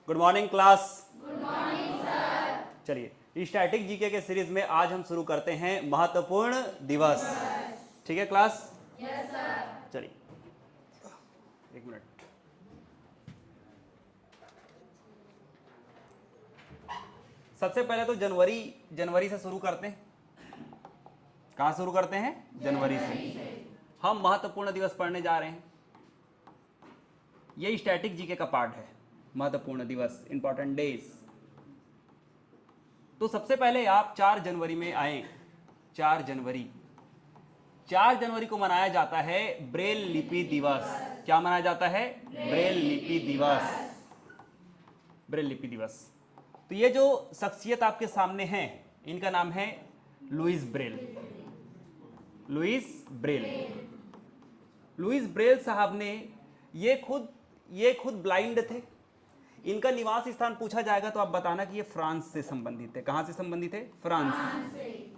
Good morning class. Good morning sir. चलिए static GK के series में आज हम शुरू करते हैं महत्वपूर्ण दिवस। ठीक है क्लास? Yes sir. चलिए एक मिनट। सबसे पहले तो जनवरी से शुरू करते हैं। कहाँ शुरू करते हैं? जनवरी से। हम महत्वपूर्ण दिवस पढ़ने जा रहे हैं। ये स्टैटिक जीके का पार्ट है, महत्वपूर्ण दिवस, इंपॉर्टेंट डेज। तो सबसे पहले आप 4 जनवरी में आए। 4 जनवरी को मनाया जाता है ब्रेल लिपि दिवस। क्या मनाया जाता है? ब्रेल लिपि दिवस। ब्रेल लिपि दिवस। तो ये जो शख्सियत आपके सामने है, इनका नाम है लुईस ब्रेल। लुईस ब्रेल साहब ने ये खुद ब्लाइंड थे। इनका निवास स्थान पूछा जाएगा तो आप बताना कि ये फ्रांस से संबंधित है। कहां से संबंधित है? फ्रांस से।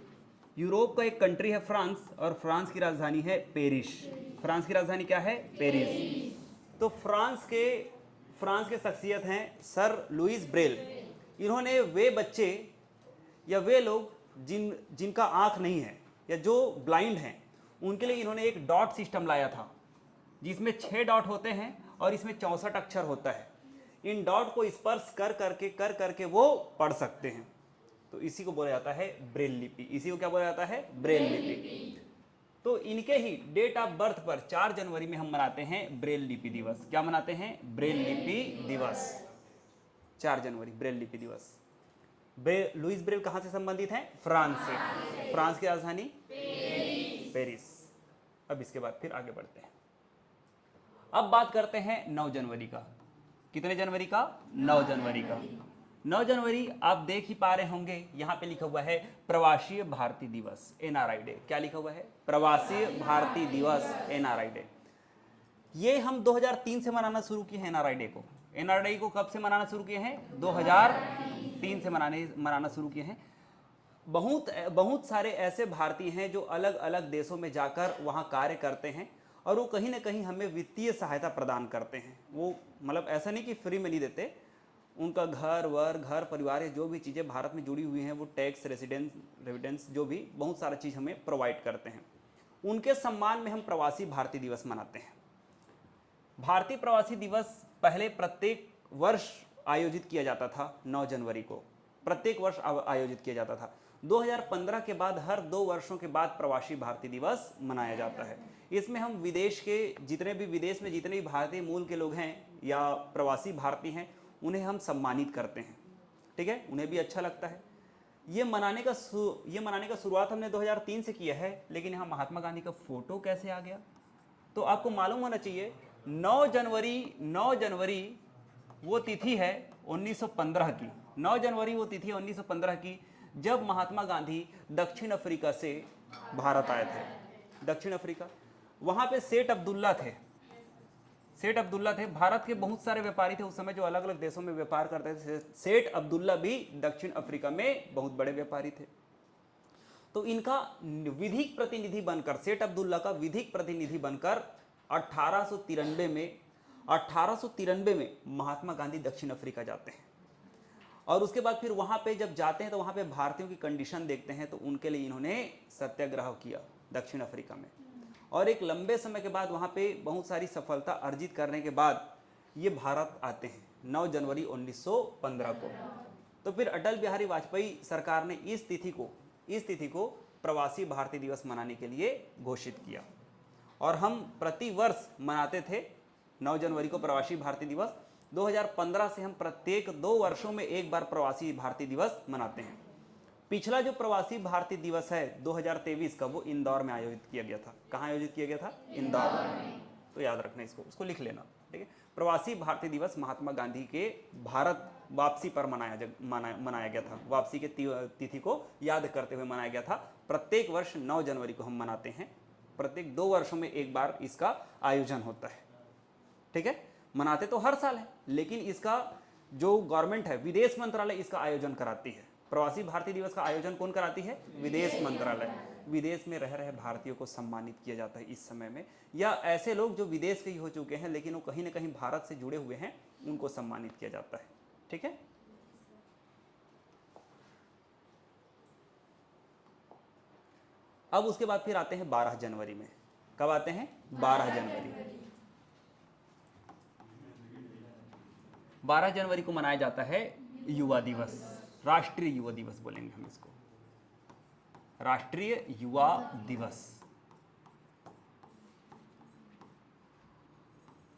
यूरोप का एक कंट्री है फ्रांस, और फ्रांस की राजधानी है पेरिस। फ्रांस की राजधानी क्या है? पेरिस। तो फ्रांस के शख्सियत हैं सर लुईस ब्रेल। इन्होंने वे बच्चे या वे लोग जिनका आंख नहीं है या जो ब्लाइंड हैं, उनके लिए इन्होंने एक डॉट सिस्टम लाया था, जिसमें 6 डॉट होते हैं और इसमें 64 अक्षर होता है। इन डॉट को स्पर्श कर करके वो पढ़ सकते हैं। तो इसी को बोला जाता है ब्रेल लिपि। इसी को क्या बोला जाता है? ब्रेल लिपि। तो इनके ही डेट ऑफ बर्थ पर 4 जनवरी में हम मनाते हैं ब्रेल लिपि दिवस। क्या मनाते हैं? ब्रेल लिपि दिवस। 4 जनवरी ब्रेल लिपि दिवस। लुईस ब्रेल कहां से संबंधित हैं? फ्रांस से। फ्रांस की राजधानी पेरिस। अब इसके बाद फिर आगे बढ़ते हैं। अब बात करते हैं 9 जनवरी का। कितने जनवरी का? 9 जनवरी का। 9 जनवरी आप देख ही पा रहे होंगे, यहां पे लिखा हुआ है प्रवासी भारतीय दिवस, एनआरआई डे। क्या लिखा हुआ है? प्रवासी भारतीय दिवस, एनआरआई डे। ये हम 2003 से मनाना शुरू किए हैं एनआरआई डे को। एनआरआई को कब से मनाना शुरू किए हैं? 2003 से मनाना शुरू किए हैं। बहुत सारे ऐसे भारतीय हैं जो अलग अलग देशों में जाकर वहाँ कार्य करते हैं, और वो कहीं ना कहीं हमें वित्तीय सहायता प्रदान करते हैं। वो मतलब ऐसा नहीं कि फ्री में नहीं देते। उनका घर परिवार, जो भी चीज़ें भारत में जुड़ी हुई हैं, वो टैक्स, रेसिडेंस जो भी बहुत सारा चीज़ हमें प्रोवाइड करते हैं। उनके सम्मान में हम प्रवासी भारतीय दिवस मनाते हैं। भारतीय प्रवासी दिवस पहले प्रत्येक वर्ष आयोजित किया जाता था 9 जनवरी को। प्रत्येक वर्ष आयोजित किया जाता था। 2015 के बाद हर 2 वर्षों के बाद प्रवासी भारतीय दिवस मनाया जाता है। इसमें हम विदेश में जितने भी भारतीय मूल के लोग हैं या प्रवासी भारतीय हैं, उन्हें हम सम्मानित करते हैं। ठीक है, उन्हें भी अच्छा लगता है। ये मनाने का शुरुआत हमने 2003 से किया है, लेकिन यहाँ महात्मा गांधी का फोटो कैसे आ गया? तो आपको मालूम होना चाहिए 9 जनवरी वो तिथि है 1915 की। 9 जनवरी वो तिथि है 1915 की, जब महात्मा गांधी दक्षिण अफ्रीका से भारत आए थे। दक्षिण अफ्रीका, वहां पे सेठ अब्दुल्ला थे। भारत के बहुत सारे व्यापारी थे उस समय जो अलग अलग देशों में व्यापार करते थे। सेठ अब्दुल्ला भी दक्षिण अफ्रीका में बहुत बड़े व्यापारी थे। तो इनका विधिक प्रतिनिधि बनकर, सेठ अब्दुल्ला का विधिक प्रतिनिधि बनकर 1893 में महात्मा गांधी दक्षिण अफ्रीका जाते हैं। और उसके बाद फिर वहां पे जब जाते हैं तो वहां पे भारतीयों की कंडीशन देखते हैं, तो उनके लिए इन्होंने सत्याग्रह किया दक्षिण अफ्रीका में। और एक लंबे समय के बाद वहां पे बहुत सारी सफलता अर्जित करने के बाद ये भारत आते हैं 9 जनवरी 1915 को। तो फिर अटल बिहारी वाजपेयी सरकार ने इस तिथि को प्रवासी भारतीय दिवस मनाने के लिए घोषित किया, और हम प्रति वर्ष मनाते थे 9 जनवरी को प्रवासी भारतीय दिवस। 2015 से हम प्रत्येक 2 वर्षों में एक बार प्रवासी भारतीय दिवस मनाते हैं। पिछला जो प्रवासी भारतीय दिवस है 2023 का, वो इंदौर में आयोजित किया गया था। कहाँ आयोजित किया गया था? इंदौर में। तो याद रखना, उसको लिख लेना। ठीक है, प्रवासी भारतीय दिवस महात्मा गांधी के भारत वापसी पर मनाया गया था। वापसी के तिथि को याद करते हुए मनाया गया था। प्रत्येक वर्ष 9 जनवरी को हम मनाते हैं। प्रत्येक 2 वर्षों में एक बार इसका आयोजन होता है। ठीक है, मनाते तो हर साल है, लेकिन इसका जो गवर्नमेंट है, विदेश मंत्रालय इसका आयोजन कराती है। प्रवासी भारतीय दिवस का आयोजन कौन कराती है? विदेश मंत्रालय। विदेश में रह रहे भारतीयों को सम्मानित किया जाता है इस समय में, या ऐसे लोग जो विदेश के ही हो चुके हैं लेकिन वो कहीं ना कहीं भारत से जुड़े हुए हैं, उनको सम्मानित किया जाता है। ठीक है। अब उसके बाद फिर आते हैं 12 जनवरी में। कब आते हैं? 12 जनवरी। 12 जनवरी को मनाया जाता है युवा दिवस, राष्ट्रीय युवा दिवस बोलेंगे हम इसको, राष्ट्रीय युवा दिवस।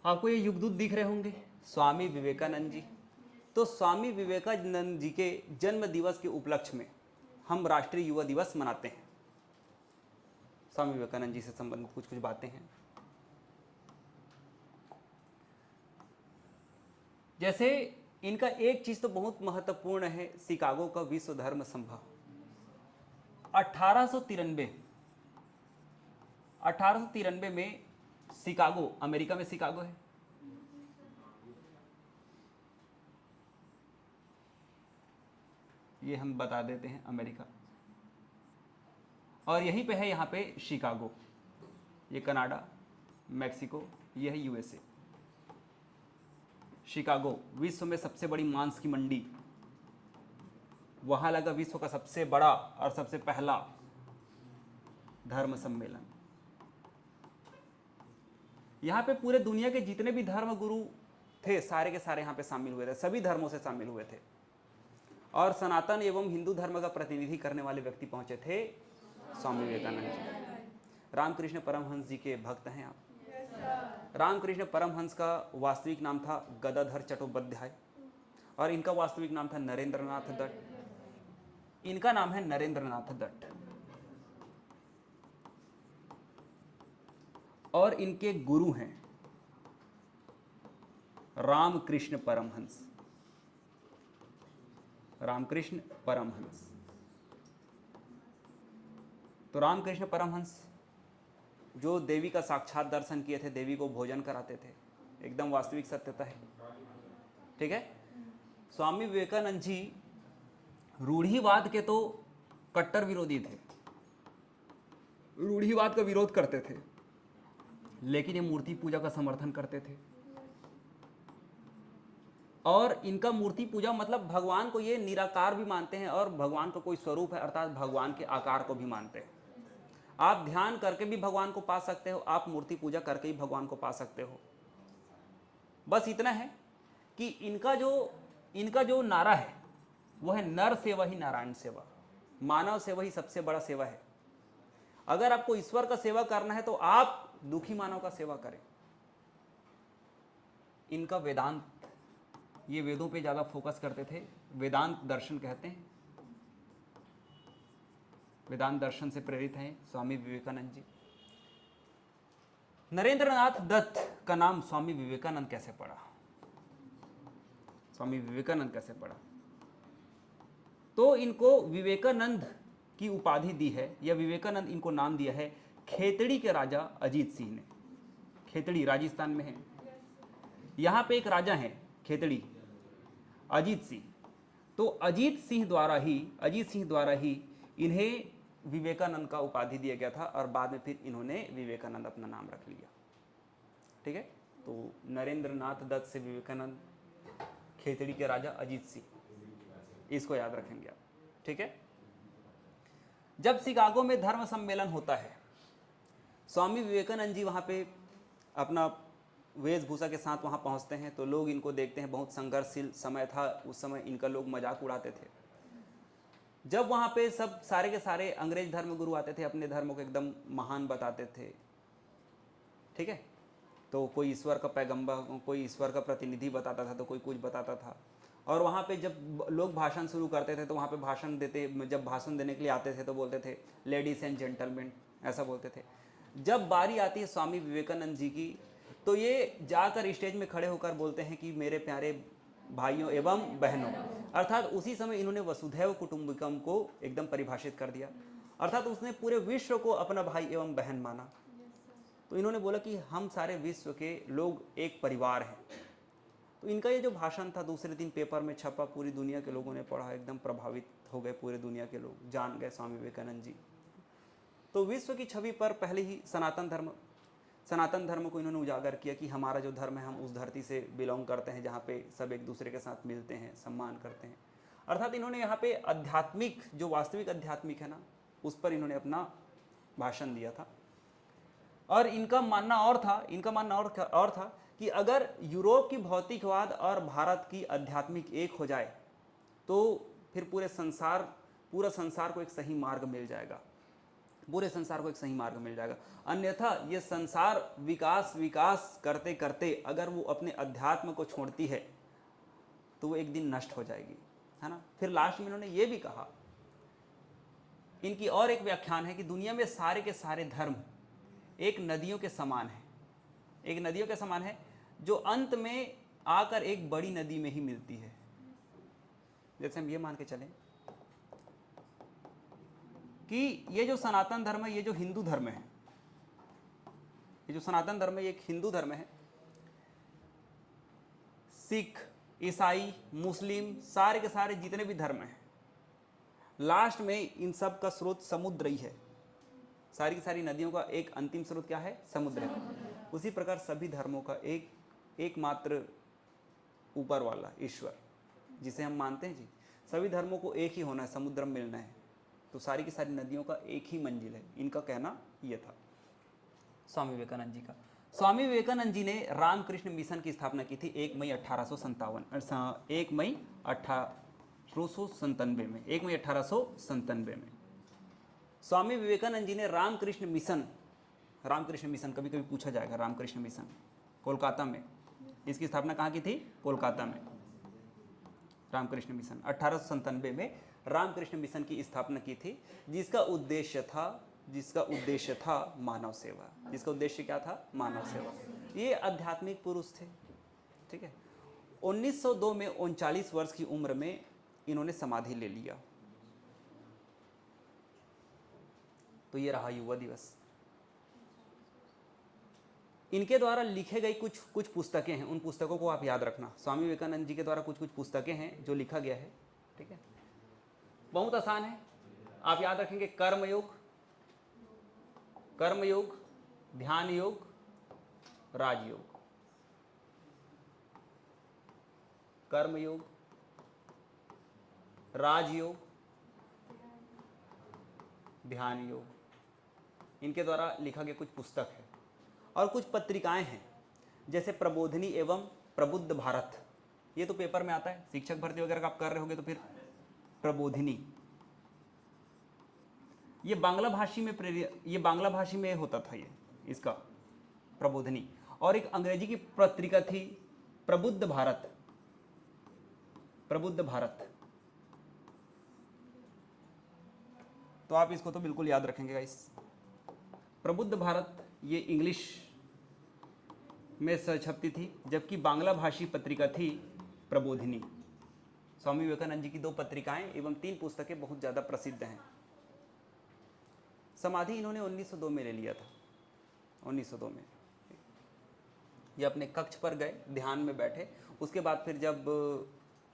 आपको ये युगदूत दिख रहे होंगे, स्वामी विवेकानंद जी। तो स्वामी विवेकानंद जी के जन्म दिवस के उपलक्ष्य में हम राष्ट्रीय युवा दिवस मनाते हैं। स्वामी विवेकानंद जी से संबंधित कुछ कुछ बातें हैं। जैसे इनका एक चीज तो बहुत महत्वपूर्ण है, शिकागो का विश्व धर्म संभव 1893 में शिकागो, अमेरिका में शिकागो है, ये हम बता देते हैं अमेरिका, और यहीं पे है, यहाँ पे शिकागो, ये कनाडा, मैक्सिको, ये है यूएसए। शिकागो विश्व में सबसे बड़ी मांस की मंडी, वहां लगा विश्व का सबसे बड़ा और सबसे पहला धर्म सम्मेलन। यहाँ पे पूरे दुनिया के जितने भी धर्म गुरु थे सारे के सारे यहाँ पे शामिल हुए थे, सभी धर्मों से शामिल हुए थे, और सनातन एवं हिंदू धर्म का प्रतिनिधि करने वाले व्यक्ति पहुंचे थे स्वामी विवेकानंद जी। रामकृष्ण परमहंस जी के भक्त हैं आप? रामकृष्ण परमहंस का वास्तविक नाम था गदाधर चट्टोपाध्याय, और इनका वास्तविक नाम था नरेंद्रनाथ दत्त। इनका नाम है नरेंद्रनाथ दत्त, और इनके गुरु हैं रामकृष्ण परमहंस। रामकृष्ण परमहंस, तो रामकृष्ण परमहंस जो देवी का साक्षात दर्शन किए थे, देवी को भोजन कराते थे, एकदम वास्तविक सत्यता है, ठीक है। स्वामी विवेकानंद जी रूढ़िवाद के तो कट्टर विरोधी थे, रूढ़िवाद का विरोध करते थे, लेकिन ये मूर्ति पूजा का समर्थन करते थे। और इनका मूर्ति पूजा मतलब भगवान को ये निराकार भी मानते हैं, और भगवान का कोई स्वरूप है अर्थात भगवान के आकार को भी मानते हैं। आप ध्यान करके भी भगवान को पा सकते हो, आप मूर्ति पूजा करके ही भगवान को पा सकते हो। बस इतना है कि इनका जो नारा है वो है नर सेवा ही नारायण सेवा, मानव सेवा ही सबसे बड़ा सेवा है। अगर आपको ईश्वर का सेवा करना है तो आप दुखी मानव का सेवा करें। इनका वेदांत, ये वेदों पे ज्यादा फोकस करते थे, वेदांत दर्शन कहते हैं, वेदांत दर्शन से प्रेरित हैं स्वामी विवेकानंद जी। नरेंद्रनाथ दत्त का नाम स्वामी विवेकानंद कैसे पड़ा? स्वामी विवेकानंद कैसे पड़ा? तो इनको विवेकानंद की उपाधि दी है, या विवेकानंद इनको नाम दिया है खेतड़ी के राजा अजीत सिंह ने। खेतड़ी राजस्थान में है, यहां पे एक राजा है खेतड़ी, अजीत सिंह। तो अजीत सिंह द्वारा ही इन्हें विवेकानंद का उपाधि दिया गया था, और बाद में फिर इन्होंने विवेकानंद अपना नाम रख लिया, ठीक है। तो नरेंद्रनाथ दत्त से विवेकानंद, खेतड़ी के राजा अजीत सिंह, इसको याद रखेंगे आप, ठीक है। जब शिकागो में धर्म सम्मेलन होता है, स्वामी विवेकानंद जी वहां पे अपना वेशभूषा के साथ वहां पहुंचते हैं, तो लोग इनको देखते हैं, बहुत संघर्षशील समय था उस समय, इनका लोग मजाक उड़ाते थे। जब वहां पे सब सारे के सारे अंग्रेज धर्म गुरु आते थे, अपने धर्म को एकदम महान बताते थे, ठीक है। तो कोई ईश्वर का पैगंबर, कोई ईश्वर का प्रतिनिधि बताता था, तो कोई कुछ बताता था। और वहाँ पे जब लोग भाषण शुरू करते थे, तो वहाँ पे जब भाषण देने के लिए आते थे तो बोलते थे लेडीज एंड जेंटलमैन, ऐसा बोलते थे। जब बारी आती है स्वामी विवेकानंद जी की, तो ये जाकर स्टेज में खड़े होकर बोलते हैं कि मेरे प्यारे भाइयों एवं बहनों, अर्थात उसी समय इन्होंने वसुधैव कुटुंबकम को एकदम परिभाषित कर दिया, अर्थात उसने पूरे विश्व को अपना भाई एवं बहन माना। तो इन्होंने बोला कि हम सारे विश्व के लोग एक परिवार हैं। तो इनका ये जो भाषण था दूसरे दिन पेपर में छपा, पूरी दुनिया के लोगों ने पढ़ा, एकदम प्रभावित हो गए, पूरे दुनिया के लोग जान गए स्वामी विवेकानंद जी। तो विश्व की छवि पर पहले ही सनातन धर्म सनातन धर्म को इन्होंने उजागर किया कि हमारा जो धर्म है हम उस धरती से बिलोंग करते हैं जहाँ पे सब एक दूसरे के साथ मिलते हैं, सम्मान करते हैं। अर्थात इन्होंने यहाँ पे आध्यात्मिक, जो वास्तविक आध्यात्मिक है ना, उस पर इन्होंने अपना भाषण दिया था। और इनका मानना और था कि अगर यूरोप की भौतिकवाद और भारत की आध्यात्मिक एक हो जाए तो फिर पूरा संसार को एक सही मार्ग मिल जाएगा, पूरे संसार को एक सही मार्ग मिल जाएगा। अन्यथा ये संसार विकास करते करते अगर वो अपने अध्यात्म को छोड़ती है तो वो एक दिन नष्ट हो जाएगी, है ना। फिर लास्ट में इन्होंने ये भी कहा, इनकी और एक व्याख्यान है कि दुनिया में सारे के सारे धर्म एक नदियों के समान है, एक नदियों के समान है जो अंत में आकर एक बड़ी नदी में ही मिलती है। जैसे हम ये मान के चलें कि ये जो सनातन धर्म है, ये जो हिंदू धर्म है, ये जो सनातन धर्म है, ये एक हिंदू धर्म है। सिख, ईसाई, मुस्लिम, सारे के सारे जितने भी धर्म हैं, लास्ट में इन सब का स्रोत समुद्र ही है। सारी की सारी नदियों का एक अंतिम स्रोत क्या है? समुद्र है। उसी प्रकार सभी धर्मों का एकमात्र ऊपर वाला ईश्वर जिसे हम मानते हैं जी, सभी धर्मों को एक ही होना है, समुद्र में मिलना है। तो सारी की सारी नदियों का एक ही मंजिल है, इनका कहना यह था स्वामी विवेकानंद जी का। स्वामी विवेकानंद जी ने रामकृष्ण मिशन की स्थापना की थी 1 मई 1897 में। स्वामी विवेकानंद जी ने रामकृष्ण मिशन कभी कभी पूछा जाएगा, रामकृष्ण मिशन कोलकाता में, इसकी स्थापना कहाँ की थी? कोलकाता में। रामकृष्ण मिशन 1897 में रामकृष्ण मिशन की स्थापना की थी, जिसका उद्देश्य था मानव सेवा। जिसका उद्देश्य क्या था? मानव सेवा। ये आध्यात्मिक पुरुष थे, ठीक है। 1902 में 39 वर्ष की उम्र में इन्होंने समाधि ले लिया। तो ये रहा युवा दिवस। इनके द्वारा लिखे गई कुछ पुस्तकें हैं, उन पुस्तकों को आप याद रखना। स्वामी विवेकानंद जी के द्वारा कुछ पुस्तकें हैं जो लिखा गया है, ठीक है। बहुत आसान है, आप याद रखेंगे। कर्मयोग, ध्यान योग, राजयोग। कर्मयोग, राजयोग, ध्यान योग, इनके द्वारा लिखा गया कुछ पुस्तक है। और कुछ पत्रिकाएं हैं, जैसे प्रबोधिनी एवं प्रबुद्ध भारत, ये तो पेपर में आता है, शिक्षक भर्ती वगैरह का आप कर रहे होंगे तो फिर प्रबोधिनी, ये बांग्ला भाषी में होता था ये, इसका प्रबोधिनी। और एक अंग्रेजी की पत्रिका थी प्रबुद्ध भारत। तो आप इसको तो बिल्कुल याद रखेंगे गाइस। प्रबुद्ध भारत ये इंग्लिश में छपती थी, जबकि बांग्ला भाषी पत्रिका थी प्रबोधिनी। स्वामी विवेकानंद जी की 2 पत्रिकाएं एवं 3 पुस्तकें बहुत ज़्यादा प्रसिद्ध हैं। समाधि इन्होंने 1902 में ले लिया था। 1902 में ये अपने कक्ष पर गए, ध्यान में बैठे। उसके बाद फिर जब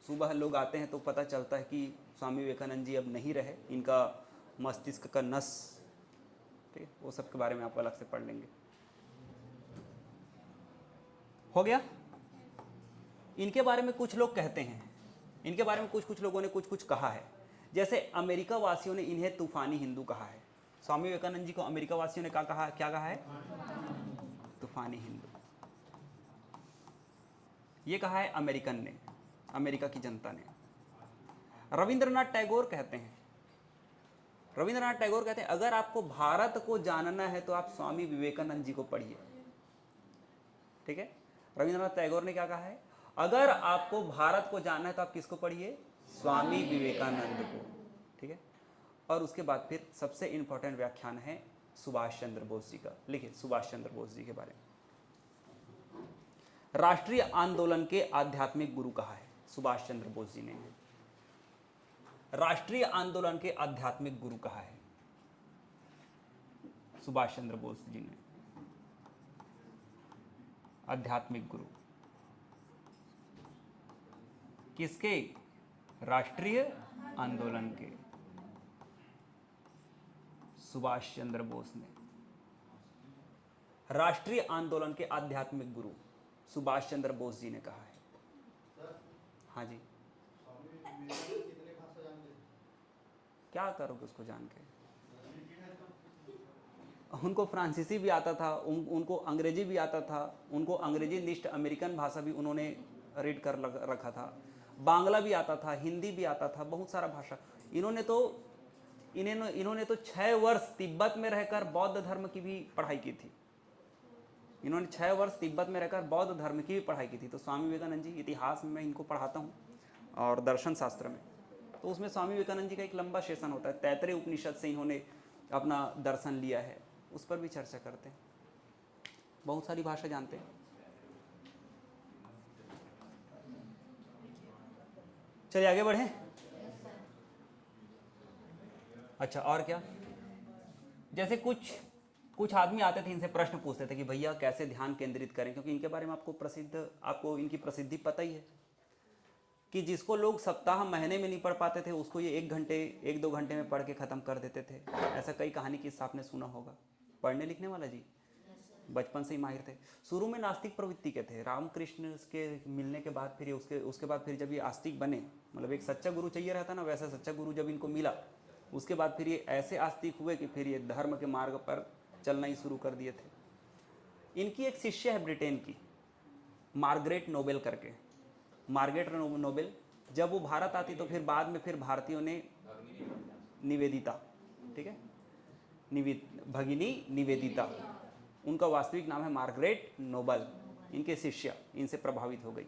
सुबह लोग आते हैं तो पता चलता है कि स्वामी विवेकानंद जी अब नहीं रहे, इनका मस्तिष्क का नस, ठीक है, वो सब के बारे में आप अलग से पढ़ लेंगे। हो गया। इनके बारे में कुछ लोग कहते हैं, इनके बारे में कुछ लोगों ने कुछ कहा है। जैसे अमेरिका वासियों ने इन्हें तूफानी हिंदू कहा है। स्वामी विवेकानंद जी को अमेरिका वासियों ने क्या कहा है? तूफानी हिंदू। ये कहा है अमेरिकन ने, अमेरिका की जनता ने। रविंद्रनाथ टैगोर कहते हैं अगर आपको भारत को जानना है तो आप स्वामी विवेकानंद जी को पढ़िए, ठीक है। रविंद्रनाथ टैगोर ने क्या कहा है? अगर आपको भारत को जानना है तो आप किसको पढ़िए? स्वामी विवेकानंद को, ठीक है। और उसके बाद फिर सबसे इंपॉर्टेंट व्याख्यान है सुभाष चंद्र बोस जी का। लिखिए सुभाष चंद्र बोस जी के बारे में। राष्ट्रीय आंदोलन के आध्यात्मिक गुरु कहा है सुभाष चंद्र बोस जी ने। राष्ट्रीय आंदोलन के आध्यात्मिक गुरु कहा है सुभाष चंद्र बोस जी ने। आध्यात्मिक गुरु किसके? राष्ट्रीय आंदोलन के, सुभाष चंद्र बोस ने। राष्ट्रीय आंदोलन के आध्यात्मिक गुरु सुभाष चंद्र बोस जी ने कहा है। हाँ जी, क्या करोगे उसको जान के? उनको फ्रांसीसी भी आता था, उनको अंग्रेजी भी आता था, उनको अंग्रेजी निष्ठ अमेरिकन भाषा भी उन्होंने रीड कर रखा था, बांग्ला भी आता था, हिंदी भी आता था, बहुत सारा भाषा। इन्होंने तो 6 वर्ष तिब्बत में रहकर बौद्ध धर्म की भी पढ़ाई की थी। इन्होंने 6 वर्ष तिब्बत में रहकर बौद्ध धर्म की भी पढ़ाई की थी। तो स्वामी विवेकानंद जी, इतिहास में मैं इनको पढ़ाता हूँ और दर्शन शास्त्र में, तो उसमें स्वामी विवेकानंद जी का एक लंबा सेशन होता है। तैतरीय उपनिषद से इन्होंने अपना दर्शन लिया है, उस पर भी चर्चा करते हैं। बहुत सारी भाषा जानते हैं। चलिए आगे बढ़ें। अच्छा, और क्या? जैसे कुछ आदमी आते थे, इनसे प्रश्न पूछते थे कि भैया कैसे ध्यान केंद्रित करें, क्योंकि इनके बारे में आपको इनकी प्रसिद्धि पता ही है कि जिसको लोग सप्ताह महीने में नहीं पढ़ पाते थे, उसको ये 1-2 घंटे में पढ़ के ख़त्म कर देते थे। ऐसा कई कहानी किस्सा आपने सुना होगा। पढ़ने लिखने वाला जी बचपन से ही माहिर थे। शुरू में नास्तिक प्रवृत्ति के थे। रामकृष्ण के मिलने के बाद फिर उसके बाद फिर जब ये आस्तिक बने, मतलब एक सच्चा गुरु चाहिए रहता ना, वैसा सच्चा गुरु जब इनको मिला, उसके बाद फिर ये ऐसे आस्तिक हुए कि फिर ये धर्म के मार्ग पर चलना ही शुरू कर दिए थे। इनकी एक शिष्य है ब्रिटेन की, मार्गरेट नोबेल करके। मार्गरेट नोबेल जब वो भारत आती तो फिर बाद में फिर भारतीयों ने निवेदिता, ठीक है, भगिनी निवेदिता, उनका वास्तविक नाम है मार्गरेट नोबल, इनके शिष्य इनसे प्रभावित हो गई।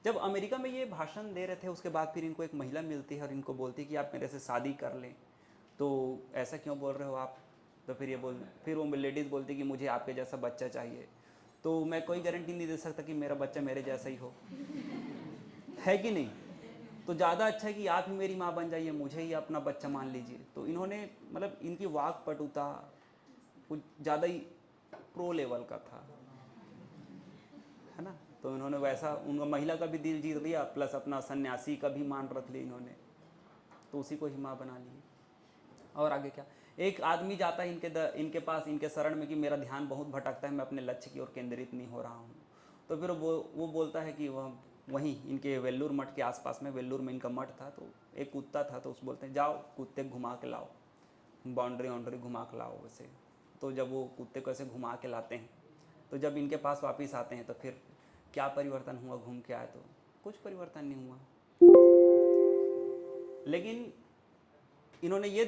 जब अमेरिका में ये भाषण दे रहे थे, उसके बाद फिर इनको एक महिला मिलती है और इनको बोलती है कि आप मेरे से शादी कर लें। तो ऐसा क्यों बोल रहे हो आप? तो फिर वो लेडीज़ बोलती कि मुझे आपके जैसा बच्चा चाहिए। तो मैं कोई गारंटी नहीं दे सकता कि मेरा बच्चा मेरे जैसा ही हो, है कि नहीं? तो ज़्यादा अच्छा है कि आप ही मेरी माँ बन जाइए, मुझे ही अपना बच्चा मान लीजिए। तो इन्होंने, मतलब इनकी वाक पटुता कुछ ज़्यादा ही प्रो लेवल का था, है ना। तो इन्होंने वैसा, उनका महिला का भी दिल जीत लिया, प्लस अपना सन्यासी का भी मान रख लिया इन्होंने, तो उसी को ही माँ बना लिए। और आगे क्या? एक आदमी जाता है इनके पास, इनके शरण में कि मेरा ध्यान बहुत भटकता है, मैं अपने लक्ष्य की ओर केंद्रित नहीं हो रहा हूँ। तो फिर वो बोलता है कि वह वहीं इनके वेल्लूर मठ के आसपास में, वेल्लूर में इनका मठ था, तो एक कुत्ता था, तो उस बोलते हैं जाओ कुत्ते घुमा के लाओ, बाउंड्री घुमा के लाओ वैसे। तो जब वो कुत्ते को ऐसे घुमा के लाते हैं, तो जब इनके पास वापस आते हैं तो फिर क्या परिवर्तन हुआ? घूम के आए तो कुछ परिवर्तन नहीं हुआ। लेकिन इन्होंने ये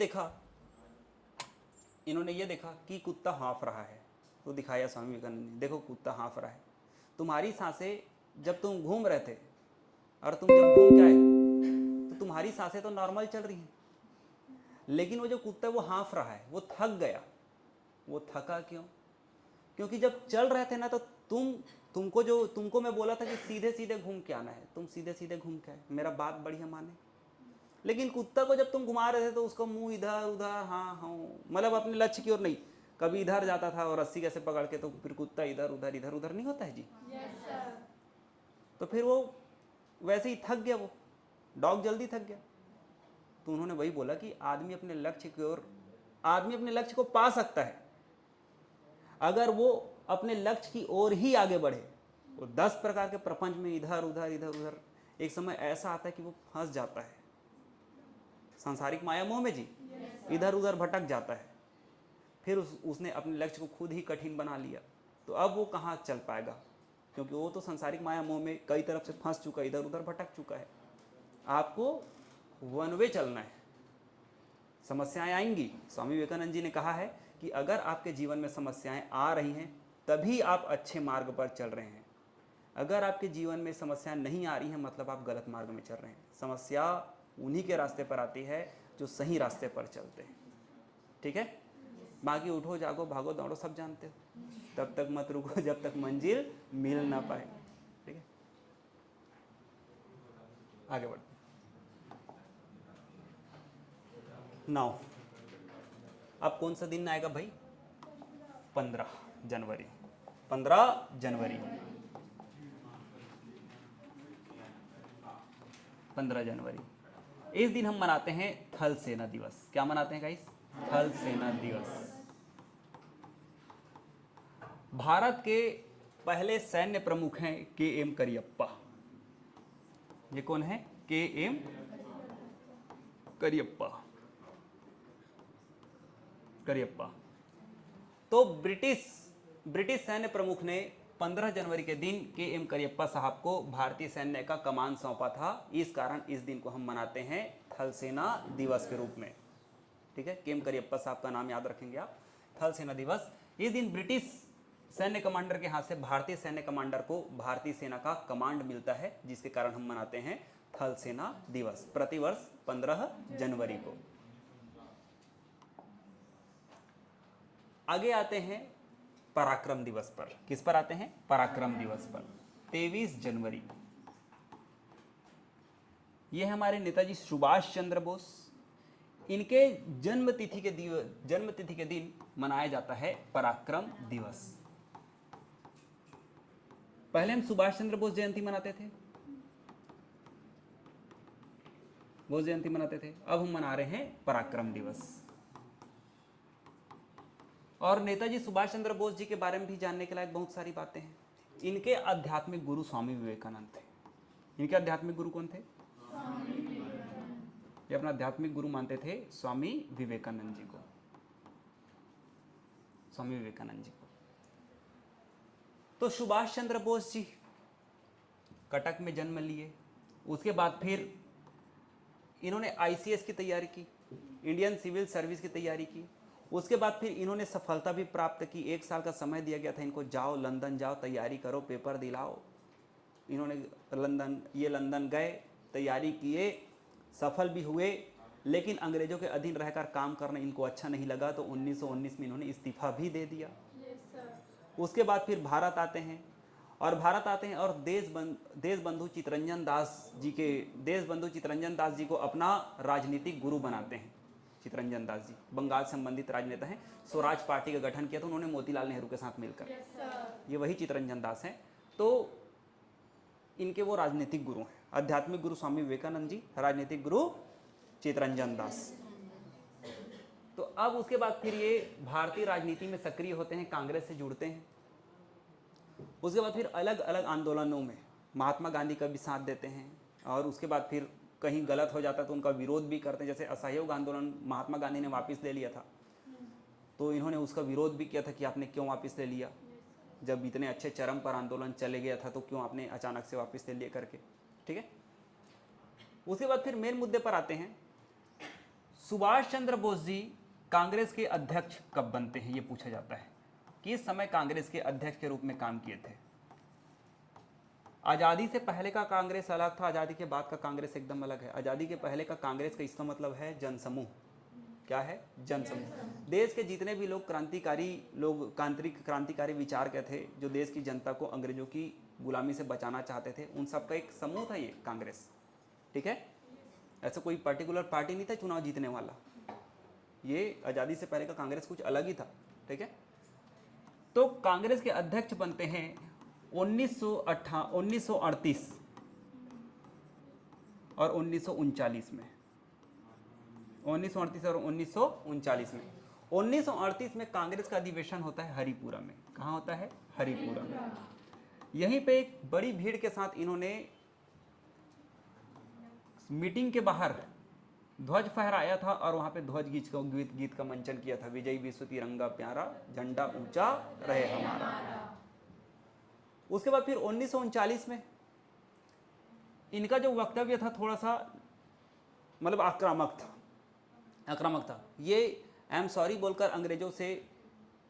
देखा कि कुत्ता हाँफ रहा है, तो दिखाया स्वामी विवेकानंद ने, देखो कुत्ता हाँफ रहा है। तुम्हारी सांसें जब तुम घूम रहे थे और तुम जब घूम के आए तो तुम्हारी सांसें तो नॉर्मल चल रही हैं, लेकिन वो जो कुत्ता वो हाँफ रहा है, वो थक गया। वो थका क्यों? क्योंकि जब चल रहे थे ना, तो तुमको मैं बोला था कि सीधे सीधे घूम के आना है, तुम सीधे सीधे घूम के आए, मेरा बात बढ़िया माने। लेकिन कुत्ता को जब तुम घुमा रहे थे तो उसका मुंह इधर उधर, हाँ, मतलब अपने लक्ष्य की ओर नहीं, कभी इधर जाता था और रस्सी कैसे पकड़ के, तो फिर कुत्ता इधर उधर नहीं होता है जी। तो फिर वो वैसे ही थक गया, वो डॉग जल्दी थक गया। तो उन्होंने वही बोला कि आदमी अपने लक्ष्य को पा सकता है अगर वो अपने लक्ष्य की ओर ही आगे बढ़े। वो 10 प्रकार के प्रपंच में इधर उधर, एक समय ऐसा आता है कि वो फंस जाता है सांसारिक माया मोह में जी, इधर उधर भटक जाता है। फिर उसने अपने लक्ष्य को खुद ही कठिन बना लिया, तो अब वो कहाँ चल पाएगा? क्योंकि वो तो सांसारिक माया मोह में कई तरफ से फंस चुका है, इधर उधर भटक चुका है। आपको वन वे चलना है। समस्याएं आएंगी। स्वामी विवेकानंद जी ने कहा है कि अगर आपके जीवन में समस्याएं आ रही हैं, तभी आप अच्छे मार्ग पर चल रहे हैं। अगर आपके जीवन में समस्याएं नहीं आ रही हैं, मतलब आप गलत मार्ग में चल रहे हैं। समस्या उन्हीं के रास्ते पर आती है जो सही रास्ते पर चलते हैं, ठीक है। बाकी उठो जागो भागो दौड़ो सब जानते हो, तब तक मत रुको जब तक मंजिल मिल ना पाए, ठीक है। आगे बढ़ो। 9 अब कौन सा दिन आएगा भाई? 15 जनवरी। 15 जनवरी 15 जनवरी इस दिन हम मनाते हैं थल सेना दिवस। क्या मनाते हैं गाइस? थल सेना दिवस। भारत के पहले सैन्य प्रमुख हैं के.एम. करियप्पा। ये कौन है? के.एम. करियप्पा। तो ब्रिटिश सैन्य प्रमुख ने 15 जनवरी के दिन के.एम. करियप्पा साहब को भारतीय सैन्य का कमान सौंपा था। इस कारण इस दिन को हम मनाते हैं थल सेना दिवस के रूप में। ठीक है, के.एम. करियप्पा साहब का नाम याद रखेंगे आप, थल सेना दिवस। इस दिन ब्रिटिश सैन्य कमांडर के हाथ से भारतीय सैन्य कमांडर को भारतीय सेना का कमांड मिलता है, जिसके कारण हम मनाते हैं थल सेना दिवस प्रतिवर्ष 15 जनवरी को। आगे आते हैं पराक्रम दिवस पर। किस पर आते हैं? पराक्रम दिवस पर। 23 जनवरी, ये हमारे नेताजी सुभाष चंद्र बोस, इनके जन्मतिथि के दिन मनाया जाता है पराक्रम दिवस। पहले हम सुभाष चंद्र बोस जयंती मनाते थे, बोस जयंती मनाते थे, अब हम मना रहे हैं पराक्रम दिवस। और नेताजी सुभाष चंद्र बोस जी के बारे में भी जानने के लायक बहुत सारी बातें हैं। इनके आध्यात्मिक गुरु स्वामी विवेकानंद थे। इनके आध्यात्मिक गुरु कौन थे? ये अपना आध्यात्मिक गुरु मानते थे स्वामी विवेकानंद जी को, स्वामी विवेकानंद जी को। तो सुभाष चंद्र बोस जी कटक में जन्म लिए। उसके बाद फिर इन्होंने आईसीएस की तैयारी की, इंडियन सिविल सर्विस की तैयारी की। उसके बाद फिर इन्होंने सफलता भी प्राप्त की। 1 साल का समय दिया गया था इनको, जाओ लंदन जाओ, तैयारी करो, पेपर दिलाओ। इन्होंने लंदन गए, तैयारी किए, सफल भी हुए, लेकिन अंग्रेजों के अधीन रहकर काम करना इनको अच्छा नहीं लगा, तो 1919 में इन्होंने इस्तीफा भी दे दिया। उसके बाद फिर भारत आते हैं और देशबंधु चितरंजन दास जी को अपना राजनीतिक गुरु बनाते हैं। चितरंजन दास जी बंगाल संबंधित राजनेता हैं। स्वराज पार्टी का गठन किया था उन्होंने मोतीलाल नेहरू के साथ मिलकर। ये वही चितरंजन दास हैं। तो इनके वो राजनीतिक गुरु हैं। आध्यात्मिक गुरु स्वामी विवेकानंद जी, राजनीतिक गुरु चितरंजन दास। तो अब उसके बाद फिर ये भारतीय राजनीति में सक्रिय होते हैं, कांग्रेस से जुड़ते हैं। उसके बाद फिर अलग अलग आंदोलनों में महात्मा गांधी का भी साथ देते हैं, और उसके बाद फिर कहीं गलत हो जाता तो उनका विरोध भी करते हैं। जैसे असहयोग आंदोलन महात्मा गांधी ने वापस ले लिया था, तो इन्होंने उसका विरोध भी किया था कि आपने क्यों वापस ले लिया, जब इतने अच्छे चरम पर आंदोलन चले गया था तो क्यों आपने अचानक से वापस ले लिया करके। ठीक है, उसके बाद फिर मेन मुद्दे पर आते हैं। सुभाष चंद्र बोस जी कांग्रेस के अध्यक्ष कब बनते हैं, ये पूछा जाता है। किस समय कांग्रेस के अध्यक्ष के रूप में काम किए थे? आज़ादी से पहले का कांग्रेस अलग था, आज़ादी के बाद का कांग्रेस एकदम अलग है। आज़ादी के पहले का कांग्रेस का इसका मतलब है जनसमूह। क्या है? जनसमूह। देश के जितने भी लोग क्रांतिकारी विचार के थे, जो देश की जनता को अंग्रेजों की गुलामी से बचाना चाहते थे, उन सबका एक समूह था ये कांग्रेस। ठीक है, ऐसा कोई पर्टिकुलर पार्टी नहीं था चुनाव जीतने वाला। ये आज़ादी से पहले का कांग्रेस कुछ अलग ही था। ठीक है, तो कांग्रेस के अध्यक्ष बनते हैं 1938 और 1939 में। 1938 और 1939 में। 1938 में कांग्रेस का अधिवेशन होता है हरिपुरा में। कहाँ होता है? हरिपुरा में। यहीं पे एक बड़ी भीड़ के साथ इन्होंने मीटिंग के बाहर ध्वज फहराया था, और वहां पे ध्वज गीत का मंचन किया था। विजय विश्व तिरंगा प्यारा, झंडा ऊंचा रहे हमारा। उसके बाद फिर 1939 में इनका जो वक्तव्य था थोड़ा सा मतलब आक्रामक था। ये आई एम सॉरी बोलकर अंग्रेजों से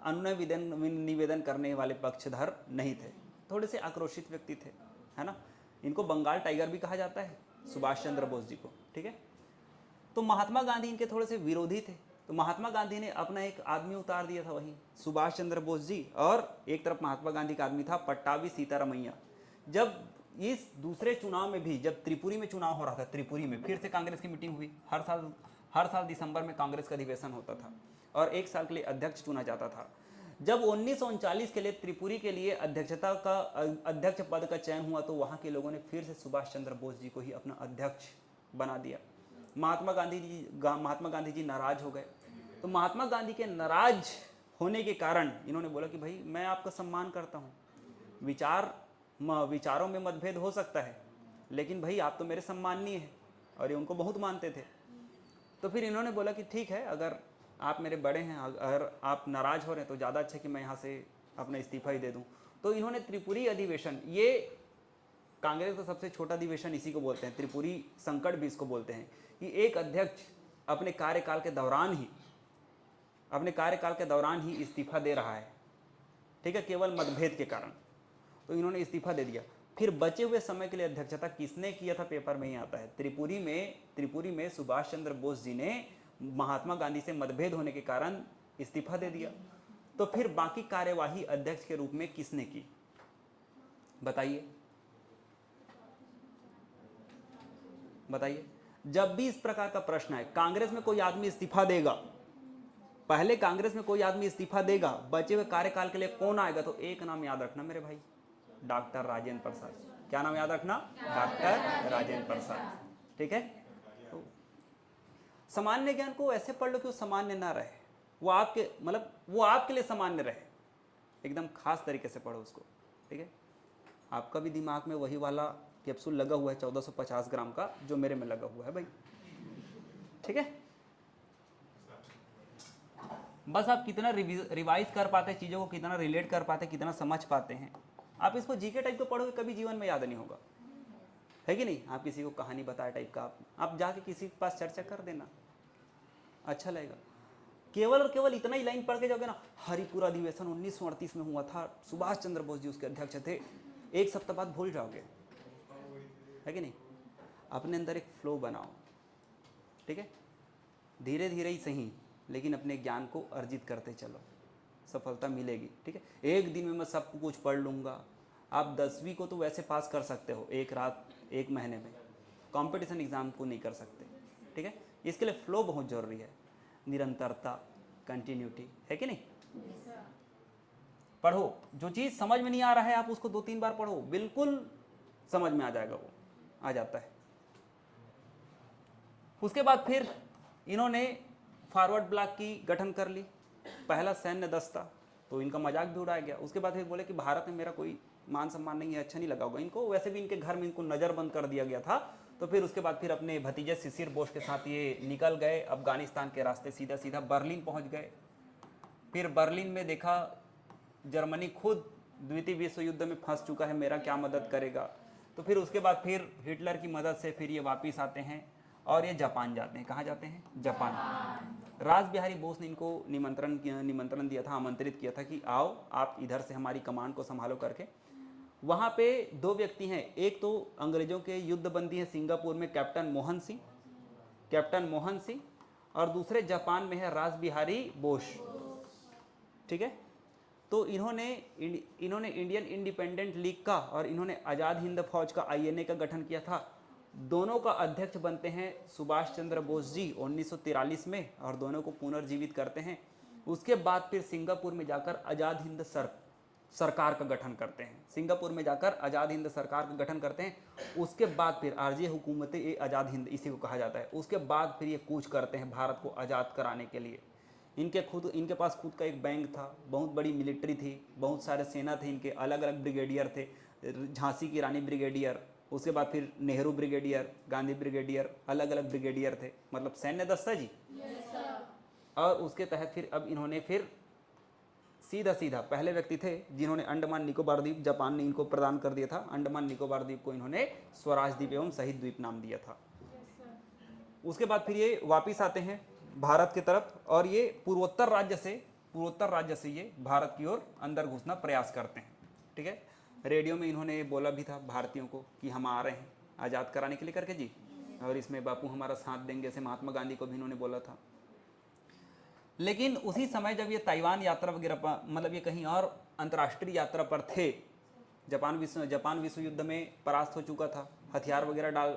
अनुनय निवेदन करने वाले पक्षधर नहीं थे, थोड़े से आक्रोशित व्यक्ति थे, है ना। इनको बंगाल टाइगर भी कहा जाता है, सुभाष चंद्र बोस जी को। ठीक है, तो महात्मा गांधी इनके थोड़े से विरोधी थे, तो महात्मा गांधी ने अपना एक आदमी उतार दिया था, वहीं सुभाष चंद्र बोस जी, और एक तरफ महात्मा गांधी का आदमी था पट्टाभी सीतारामैया। जब इस दूसरे चुनाव में भी, जब त्रिपुरी में चुनाव हो रहा था, त्रिपुरी में फिर से कांग्रेस की मीटिंग हुई। हर साल दिसंबर में कांग्रेस का अधिवेशन होता था, और 1 साल के लिए अध्यक्ष चुना जाता था। जब 1939 के लिए त्रिपुरी के लिए अध्यक्ष पद का चयन हुआ, तो वहाँ के लोगों ने फिर से सुभाष चंद्र बोस जी को ही अपना अध्यक्ष बना दिया। महात्मा गांधी जी नाराज हो गए। तो महात्मा गांधी के नाराज होने के कारण इन्होंने बोला कि भाई मैं आपका सम्मान करता हूँ, विचारों में मतभेद हो सकता है, लेकिन भाई आप तो मेरे सम्माननीय हैं, और ये उनको बहुत मानते थे। तो फिर इन्होंने बोला कि ठीक है, अगर आप मेरे बड़े हैं, अगर आप नाराज़ हो रहे हैं तो ज़्यादा अच्छा कि मैं यहाँ से अपना इस्तीफा ही दे दूँ। तो इन्होंने त्रिपुरी अधिवेशन, ये कांग्रेस का सबसे छोटा अधिवेशन इसी को बोलते हैं, त्रिपुरी संकट भी इसको बोलते हैं, कि एक अध्यक्ष अपने कार्यकाल के दौरान ही इस्तीफा दे रहा है, ठीक है, केवल मतभेद के कारण। तो इन्होंने इस्तीफा दे दिया। फिर बचे हुए समय के लिए अध्यक्षता किसने किया था, पेपर में ही आता है। त्रिपुरी में सुभाष चंद्र बोस जी ने महात्मा गांधी से मतभेद होने के कारण इस्तीफा दे दिया। तो फिर बाकी कार्यवाही अध्यक्ष के रूप में किसने की, बताइए बताइए। जब भी इस प्रकार का प्रश्न है, कांग्रेस में कोई आदमी इस्तीफा देगा, पहले कांग्रेस में कोई आदमी इस्तीफा देगा, बचे हुए कार्यकाल के लिए कौन आएगा, तो एक नाम याद रखना मेरे भाई, डॉक्टर राजेंद्र प्रसाद। क्या नाम याद रखना, डॉक्टर राजेंद्र प्रसाद, ठीक है। तो सामान्य ज्ञान को ऐसे पढ़ लो कि वो सामान्य ना रहे, वो आपके लिए सामान्य रहे, एकदम खास तरीके से पढ़ो उसको, ठीक है। आपका भी दिमाग में वही वाला कैप्सूल लगा हुआ है 1450 ग्राम का, जो मेरे में लगा हुआ है भाई, ठीक है। बस आप कितना रिवाइज कर पाते हैं चीज़ों को, कितना रिलेट कर पाते हैं, कितना समझ पाते हैं। आप इसको जीके टाइप को पढ़ोगे, कभी जीवन में याद नहीं होगा, है कि नहीं। आप किसी को कहानी बताए टाइप का, आप जाके किसी के पास चर्चा कर देना, अच्छा लगेगा। केवल और केवल इतना ही लाइन पढ़ के जाओगे ना, हरिपुरा अधिवेशन 1938 में हुआ था, सुभाष चंद्र बोस जी उसके अध्यक्ष थे, एक सप्ताह बाद भूल जाओगे, है कि नहीं। अपने अंदर एक फ्लो बनाओ, ठीक है, धीरे धीरे ही सही, लेकिन अपने ज्ञान को अर्जित करते चलो, सफलता मिलेगी, ठीक है। एक दिन में मैं सब कुछ पढ़ लूँगा, आप 10वीं को तो वैसे पास कर सकते हो एक रात एक महीने में, कंपटीशन एग्ज़ाम को नहीं कर सकते, ठीक है। इसके लिए फ्लो बहुत ज़रूरी है, निरंतरता, कंटिन्यूटी, है कि नहीं। पढ़ो, जो चीज़ समझ में नहीं आ रहा है आप उसको 2-3 बार पढ़ो, बिल्कुल समझ में आ जाएगा, वो आ जाता है। उसके बाद फिर इन्होंने फॉरवर्ड ब्लॉक की गठन कर ली, पहला सैन्य दस्ता, तो इनका मजाक भी उड़ाया गया। उसके बाद फिर बोले कि भारत में मेरा कोई मान सम्मान नहीं है, अच्छा नहीं लगा होगा इनको, वैसे भी इनके घर में इनको नज़रबंद कर दिया गया था। तो फिर उसके बाद फिर अपने भतीजे शिशिर बोस के साथ ये निकल गए अफगानिस्तान के रास्ते, सीधा सीधा बर्लिन पहुंच गए। फिर बर्लिन में देखा जर्मनी खुद द्वितीय विश्व युद्ध में फंस चुका है, मेरा क्या मदद करेगा। तो फिर उसके बाद फिर हिटलर की मदद से फिर ये वापस आते हैं और ये जापान जाते हैं। कहाँ जाते हैं, जापान। रास बिहारी बोस ने इनको निमंत्रण दिया था, आमंत्रित किया था कि आओ आप इधर से हमारी कमान को संभालो करके। वहाँ पे 2 व्यक्ति हैं, एक तो अंग्रेजों के युद्ध बंदी हैं सिंगापुर में कैप्टन मोहन सिंह, और दूसरे जापान में है रास बिहारी बोस, ठीक है। तो इन्होंने इंडियन इंडिपेंडेंट लीग का और इन्होंने आज़ाद हिंद फौज का INA का गठन किया था। दोनों का अध्यक्ष बनते हैं सुभाष चंद्र बोस जी 1943 में, और दोनों को पुनर्जीवित करते हैं। उसके बाद फिर सिंगापुर में जाकर आज़ाद हिंद सरकार का गठन करते हैं, सिंगापुर में जाकर आज़ाद हिंद सरकार का गठन करते हैं। उसके बाद फिर आरजे हुकूमत आज़ाद हिंद इसी को कहा जाता है। उसके बाद फिर ये कूच करते हैं भारत को आज़ाद कराने के लिए। इनके पास खुद का एक बैंक था, बहुत बड़ी मिलिट्री थी, बहुत सारे सेना थे इनके, अलग अलग ब्रिगेडियर थे, झांसी की रानी ब्रिगेडियर, उसके बाद फिर नेहरू ब्रिगेडियर, गांधी ब्रिगेडियर, अलग अलग ब्रिगेडियर थे, मतलब सैन्य दस्ता जी। और उसके तहत फिर अब इन्होंने फिर सीधा पहले व्यक्ति थे जिन्होंने अंडमान निकोबार द्वीप, जापान ने इनको प्रदान कर दिया था, अंडमान निकोबार द्वीप को इन्होंने स्वराज द्वीप एवं शहीद द्वीप नाम दिया था। उसके बाद फिर ये वापिस आते हैं भारत की तरफ, और ये पूर्वोत्तर राज्य से ये भारत की ओर अंदर घुसना प्रयास करते हैं, ठीक है। रेडियो में इन्होंने बोला भी था भारतीयों को कि हम आ रहे हैं आज़ाद कराने के लिए करके जी, और इसमें बापू हमारा साथ देंगे, से महात्मा गांधी को भी इन्होंने बोला था। लेकिन उसी समय जब ये ताइवान यात्रा वगैरह, मतलब ये कहीं और अंतर्राष्ट्रीय यात्रा पर थे, जापान विश्व युद्ध में परास्त हो चुका था, हथियार वगैरह डाल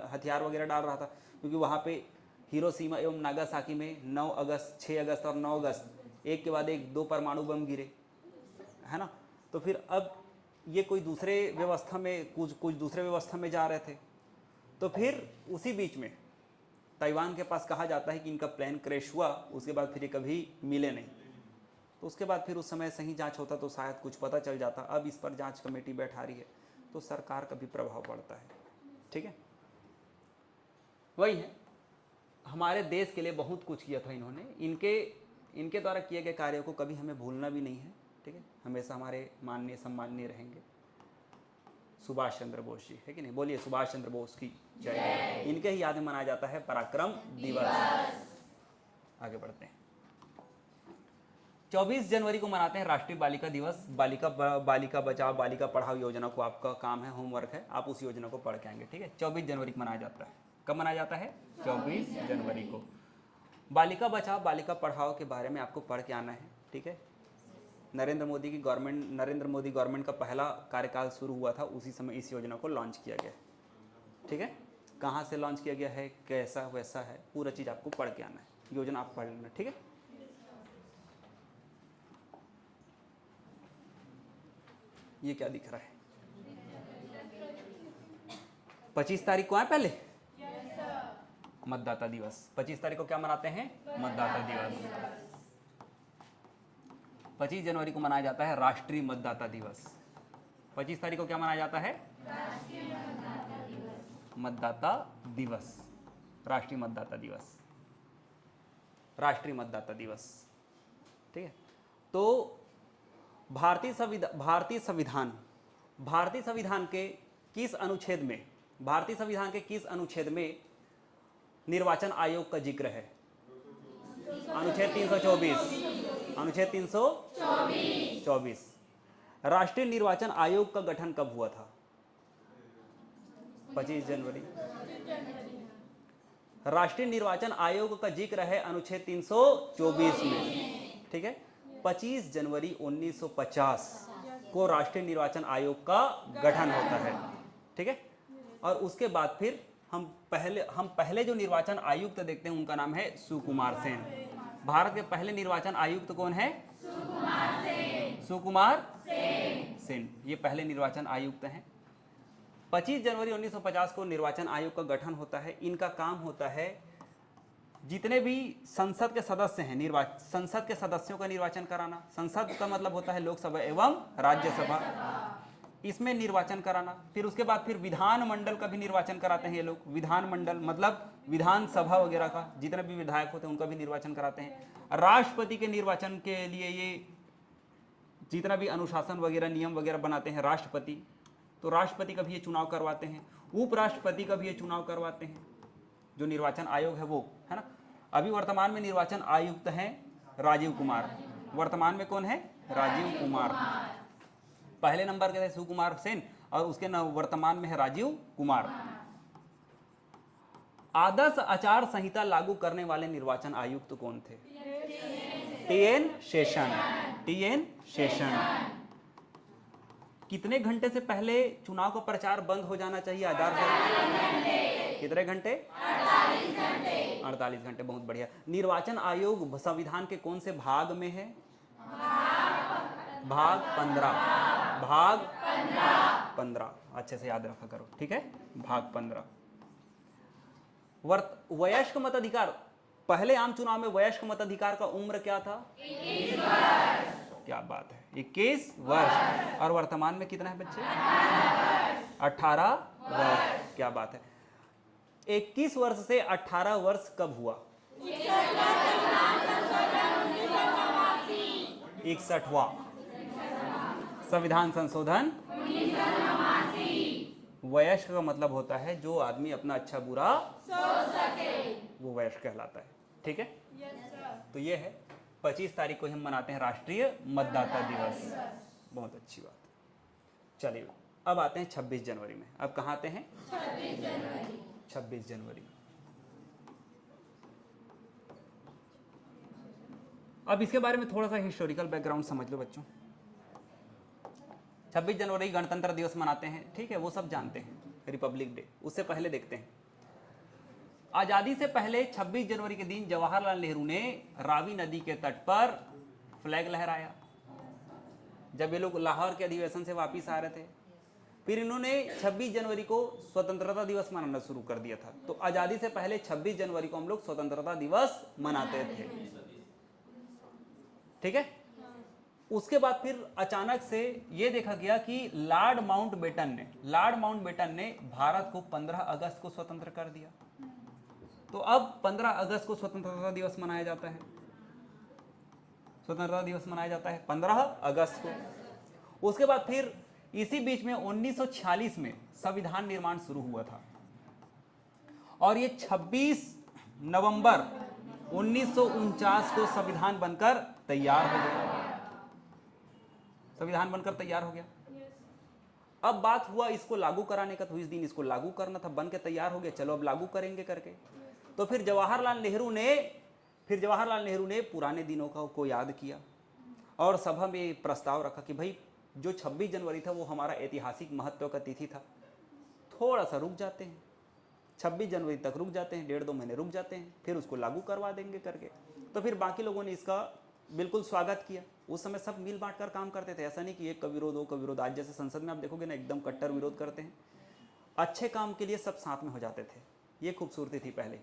रहा था, क्योंकि वहाँ पे हिरोशिमा एवं नागासाकी में 9 अगस्त, 6 अगस्त और 9 अगस्त एक के बाद एक 2 परमाणु बम गिरे, है ना। तो फिर अब ये कुछ दूसरे व्यवस्था में जा रहे थे। तो फिर उसी बीच में ताइवान के पास कहा जाता है कि इनका प्लान क्रैश हुआ, उसके बाद फिर ये कभी मिले नहीं, तो उसके बाद फिर उस समय सही जांच होता तो शायद कुछ पता चल जाता। अब इस पर जांच कमेटी बैठा रही है तो सरकार का भी प्रभाव पड़ता है। ठीक है, वही है, हमारे देश के लिए बहुत कुछ किया था इन्होंने। इनके द्वारा किए गए कार्यों को कभी हमें भूलना भी नहीं है। ठीक है, हमेशा हमारे माननीय सम्माननीय रहेंगे सुभाष चंद्र बोस जी, है कि नहीं? बोलिए सुभाष चंद्र बोस की जय। इनके ही याद में मनाया जाता है पराक्रम दिवस। आगे बढ़ते हैं। 24 जनवरी को मनाते हैं राष्ट्रीय बालिका दिवस। बालिका बचाओ बालिका पढ़ाओ योजना को आपका काम है, होमवर्क है, आप उस योजना को पढ़ के आएंगे। ठीक है, 24 जनवरी को मनाया जाता है। कब मनाया जाता है? 24 जनवरी को। बालिका बचाओ बालिका पढ़ाओ के बारे में आपको पढ़ के आना है। ठीक है, नरेंद्र मोदी गवर्नमेंट का पहला कार्यकाल शुरू हुआ था, उसी समय इस योजना को लॉन्च किया गया। ठीक है, कहाँ से लॉन्च किया गया है, कैसा वैसा है, पूरा चीज़ आपको पढ़ के आना है। योजना आप पढ़ लेना। ठीक है, ये क्या दिख रहा है? 25 तारीख को है पहले मतदाता दिवस। 25 तारीख को क्या मनाते हैं? मतदाता दिवस। 25 जनवरी को मनाया जाता है राष्ट्रीय मतदाता दिवस। 25 तारीख को क्या मनाया जाता है? मतदाता दिवस, राष्ट्रीय मतदाता दिवस, राष्ट्रीय मतदाता दिवस। ठीक है, तो भारतीय संविधान के किस अनुच्छेद में निर्वाचन आयोग का जिक्र है? अनुच्छेद 324। अनुच्छेद 324। राष्ट्रीय निर्वाचन आयोग का गठन कब हुआ था? 25 जनवरी। राष्ट्रीय निर्वाचन आयोग का जिक्र है अनुच्छेद 324 में। ठीक है, 25 जनवरी 1950 को राष्ट्रीय निर्वाचन आयोग का गठन होता है। ठीक है, और उसके बाद फिर हम पहले जो निर्वाचन आयुक्त देखते हैं उनका नाम है सुकुमार सेन। भारत के पहले निर्वाचन आयुक्त कौन है? सुकुमार सेन, ये पहले निर्वाचन आयुक्त हैं। 25 जनवरी 1950 को निर्वाचन आयोग का गठन होता है। इनका काम होता है जितने भी संसद के सदस्य हैं, संसद के सदस्यों का निर्वाचन कराना। संसद का मतलब होता है लोकसभा एवं राज्यसभा, इसमें निर्वाचन कराना। फिर उसके बाद फिर विधानमंडल का भी निर्वाचन कराते हैं ये लोग। विधानमंडल मतलब विधानसभा वगैरह का, जितने भी विधायक होते हैं उनका भी निर्वाचन कराते हैं। राष्ट्रपति के निर्वाचन के लिए ये जितना भी अनुशासन वगैरह नियम वगैरह बनाते हैं राष्ट्रपति, तो राष्ट्रपति का भी ये चुनाव करवाते हैं। उपराष्ट्रपति का भी ये चुनाव करवाते हैं। जो निर्वाचन आयोग है वो, है ना। अभी वर्तमान में निर्वाचन आयुक्त हैं राजीव कुमार। वर्तमान में कौन है? राजीव कुमार। पहले नंबर के थे सुकुमार सेन और उसके वर्तमान में है राजीव कुमार। आदर्श आचार संहिता लागू करने वाले निर्वाचन आयुक्त कौन थे? टी.एन. शेषन। कितने घंटे से पहले चुनाव का प्रचार बंद हो जाना चाहिए आधार संहिता? कितने घंटे? 48 घंटे। बहुत बढ़िया। निर्वाचन आयोग संविधान के कौन से भाग में है? भाग 15। अच्छे से याद रखा करो, ठीक है। भाग 15। वयस्क मताधिकार, पहले आम चुनाव में वयस्क मताधिकार का उम्र क्या था? 21 वर्ष। क्या बात है, 21 वर्ष। और वर्तमान में कितना है बच्चे? 18 वर्ष। क्या बात है। 21 वर्ष से 18 वर्ष कब हुआ? 61वां संविधान संशोधन। वयस्क का मतलब होता है जो आदमी अपना अच्छा बुरा सोच सके, वो वयस्क कहलाता है, ठीक है। तो ये है 25 तारीख को हम मनाते हैं राष्ट्रीय मतदाता दिवस। बहुत अच्छी बात। चलिए अब आते हैं 26 जनवरी में। अब कहाँ आते हैं? 26 जनवरी। अब इसके बारे में थोड़ा सा हिस्टोरिकल बैकग्राउंड समझ लो बच्चों। 26 जनवरी गणतंत्र दिवस मनाते हैं, ठीक है, वो सब जानते हैं, रिपब्लिक डे। उससे पहले देखते हैं, आजादी से पहले 26 जनवरी के दिन जवाहरलाल नेहरू ने रावी नदी के तट पर फ्लैग लहराया। जब ये लोग लाहौर के अधिवेशन से वापस आ रहे थे, फिर इन्होंने 26 जनवरी को स्वतंत्रता दिवस मनाना शुरू कर दिया था। तो आजादी से पहले 26 जनवरी को हम लोग स्वतंत्रता दिवस मनाते थे, ठीक है। उसके बाद फिर अचानक से ये देखा गया कि लॉर्ड माउंटबेटन ने भारत को 15 अगस्त को स्वतंत्र कर दिया। तो अब 15 अगस्त को स्वतंत्रता दिवस मनाया जाता है। स्वतंत्रता दिवस मनाया जाता है 15 अगस्त को। उसके बाद फिर इसी बीच में 1946 में संविधान निर्माण शुरू हुआ था और ये 26 नवंबर 1949 को संविधान बनकर तैयार हो गया। संविधान बनकर तैयार हो गया। अब बात हुआ इसको लागू कराने का, तो इस दिन इसको लागू करना था, बन के तैयार हो गया, चलो अब लागू करेंगे करके। तो फिर जवाहरलाल नेहरू ने पुराने दिनों को याद किया और सभा में प्रस्ताव रखा कि भाई जो 26 जनवरी था वो हमारा ऐतिहासिक महत्व का तिथि था, थोड़ा सा रुक जाते हैं, 26 जनवरी तक रुक जाते हैं, 1.5-2 महीने रुक जाते हैं, फिर उसको लागू करवा देंगे करके। तो फिर बाकी लोगों ने इसका बिल्कुल स्वागत किया। उस समय सब मिल बांट कर काम करते थे, ऐसा नहीं कि एक का विरोध वो का विरोध। आज जैसे संसद में आप देखोगे ना एकदम कट्टर विरोध करते हैं। अच्छे काम के लिए सब साथ में हो जाते थे, ये खूबसूरती थी पहले।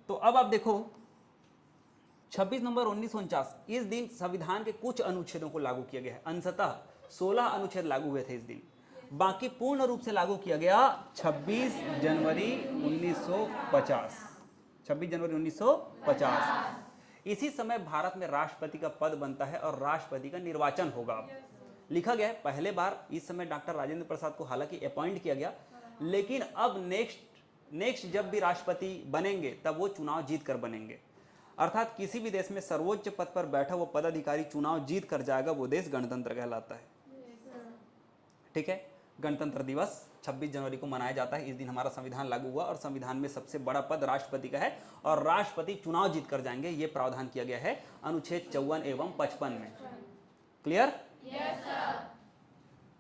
तो अब आप देखो 26 नवंबर 1949 इस दिन संविधान के कुछ अनुच्छेदों को लागू किया गया है। अंशतः 16 अनुच्छेद लागू हुए थे इस दिन, बाकी पूर्ण रूप से लागू किया गया 26 जनवरी 1950। 26 जनवरी 1950। इसी समय भारत में राष्ट्रपति का पद बनता है और राष्ट्रपति का निर्वाचन होगा। लिखा गया है पहले बार इस समय डॉक्टर राजेंद्र प्रसाद को हालांकि अपॉइंट किया गया, लेकिन अब नेक्स्ट जब भी राष्ट्रपति बनेंगे तब वो चुनाव जीत कर बनेंगे। अर्थात किसी भी देश में सर्वोच्च पद पर बैठा वो पदाधिकारी चुनाव जीत कर जाएगा, वो देश गणतंत्र कहलाता है। ठीक है, गणतंत्र दिवस 26 जनवरी को मनाया जाता है। इस दिन हमारा संविधान लागू हुआ और संविधान में सबसे बड़ा पद राष्ट्रपति का है और राष्ट्रपति चुनाव जीत कर जाएंगे, ये प्रावधान किया गया है अनुच्छेद 54 एवं 55 में। क्लियर? Yes sir.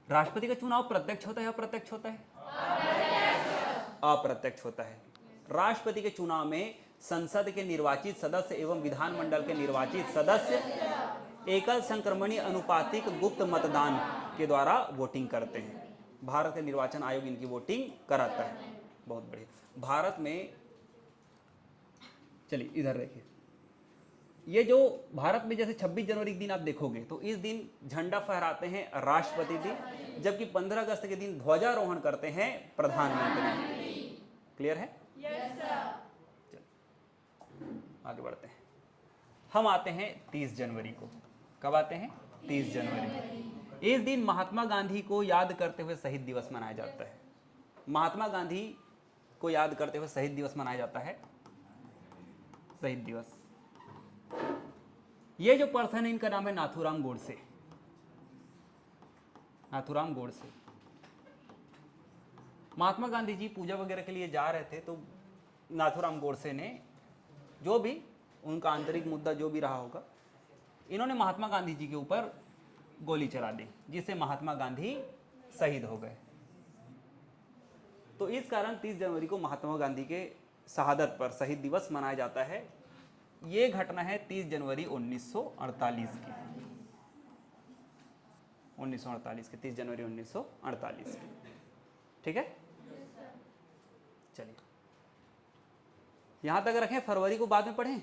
राष्ट्रपति का चुनाव प्रत्यक्ष होता है या अप्रत्यक्ष होता है? अप्रत्यक्ष होता है। राष्ट्रपति के चुनाव में संसद के निर्वाचित सदस्य एवं विधानमंडल के निर्वाचित सदस्य एकल संक्रमणीय अनुपातिक गुप्त मतदान के द्वारा वोटिंग करते हैं। भारत का निर्वाचन आयोग इनकी वोटिंग कराता है। बहुत बढ़िया। भारत में चलिए इधर देखिए, ये जो भारत में जैसे 26 जनवरी के दिन आप देखोगे तो इस दिन झंडा फहराते हैं राष्ट्रपति जी, जबकि 15 अगस्त के दिन ध्वजारोहण करते हैं प्रधानमंत्री। क्लियर है? Yes sir. आगे बढ़ते हैं। हम आते हैं 30 जनवरी को। कब आते हैं? 30 जनवरी। इस दिन महात्मा गांधी को याद करते हुए शहीद दिवस मनाया जाता है। महात्मा गांधी को याद करते हुए शहीद दिवस मनाया जाता है। शहीद दिवस। ये जो पर्सन है इनका नाम है नाथूराम गोडसे। नाथूराम गोडसे। महात्मा गांधी जी पूजा वगैरह के लिए जा रहे थे तो नाथूराम गोडसे ने जो भी उनका आंतरिक मुद्दा जो भी रहा होगा, इन्होंने महात्मा गांधी जी के ऊपर गोली चला दी, जिससे महात्मा गांधी शहीद हो गए। तो इस कारण 30 जनवरी को महात्मा गांधी के शहादत पर शहीद दिवस मनाया जाता है। ये घटना है 30 जनवरी 1948 की। 1948 के 30 जनवरी 1948 की। ठीक है, चलिए यहां तक रखें, फरवरी को बाद में पढ़ें।